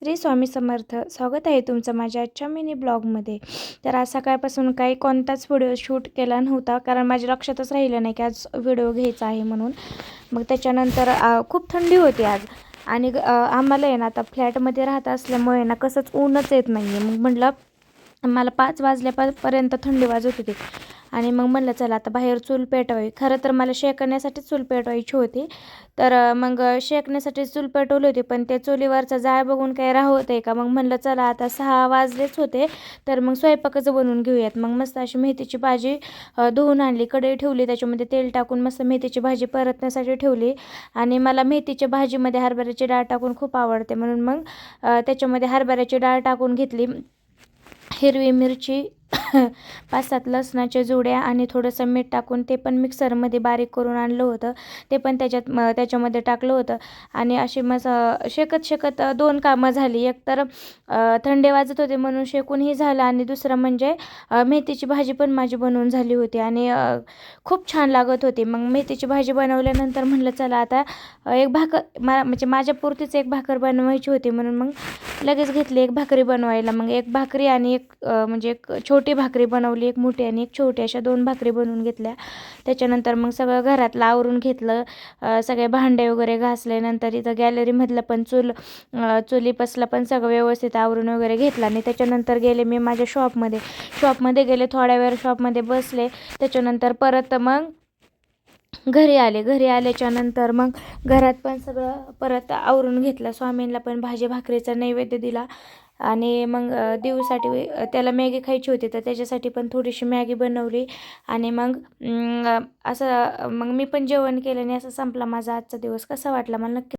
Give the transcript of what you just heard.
श्री स्वामी समर्थ. स्वागत आहे तुमचं माझ्या आजच्या मिनी ब्लॉगमध्ये. तर आज सकाळपासून काही कोणताच व्हिडिओ शूट केला नव्हता, कारण माझ्या लक्षातच राहिलं नाही की आज व्हिडिओ घ्यायचा आहे म्हणून. मग त्याच्यानंतर खूप थंडी होती आज, आणि आम्हाला आहे ना आता फ्लॅटमध्ये राहत असल्यामुळे ना कसंच ऊनच येत नाही आहे. मग म्हटलं मला 5 वाजल्यापर्यंत थंडी वाजत होती, आणि मग म्हणलं चला आता बाहेर चूल पेटवावी. खरं तर मला शेकण्यासाठी चूल पेटवायची होती, तर मग शेकण्यासाठी चूल पेटवली होती, पण त्या चुलीवरचा जाळ बघून काही राहत आहे का. मग म्हणलं चला आता 6 वाजलेच होते, तर मग स्वयंपाकाचं बनवून घेऊयात. मग मस्त अशी मेथीची भाजी धुवून आणली, कढई ठेवली, त्याच्यामध्ये तेल टाकून मस्त मेथीची भाजी परतण्यासाठी ठेवली. आणि मला मेथीच्या भाजीमध्ये हरभऱ्याची डाळ टाकून खूप आवडते, म्हणून मग त्याच्यामध्ये हरभऱ्याची डाळ टाकून घेतली, हिरवी मिरची 5-7 लसणाच्या जुड्या आणि थोडंसं मीठ टाकून ते पण मिक्सरमध्ये बारीक करून आणलं होतं, ते पण त्याच्यामध्ये टाकलं होतं. आणि अशी शेकत शेकत 2 कामं झाली. एक तर थंडी वाजत होते म्हणून शेकूनही झालं, आणि दुसरं म्हणजे मेथीची भाजी पण माझी बनवून झाली होती, आणि खूप छान लागत होती. मग मेथीची भाजी बनवल्यानंतर म्हटलं चला आता एक भाकर म्हणजे माझ्यापुरतीच एक भाकर बनवायची होती, म्हणून मग लगेच घेतली एक भाकरी बनवायला. मग एक भाकरी आणि एक म्हणजे एक छोटी भाकरी बनवली, एक मोठी आणि एक छोटी, अशा 2 भाकरी बनवून घेतल्या. त्याच्यानंतर मग सगळं घरातलं आवरून घेतलं, सगळे भांडे वगैरे घासले. नंतर इथं गॅलरीमधलं पण चुलीपासलं पण सगळं व्यवस्थित आवरून वगैरे घेतलं. आणि त्याच्यानंतर गेले मी माझ्या शॉपमध्ये गेले, थोड्या वेळ शॉपमध्ये बसले. त्याच्यानंतर परत मग घरी आल्याच्या नंतर मग घरात पण सगळं परत आवरून घेतलं. स्वामींना पण भाजी भाकरीचा नैवेद्य दिला, आणि मग देऊसाठी त्याला मॅगी खायची होती, तर त्याच्यासाठी पण थोडीशी मॅगी बनवली. आणि मग असं मग मी पण जेवण केलं, आणि असं संपला माझा आजचा दिवस. कसा वाटला मला नक्की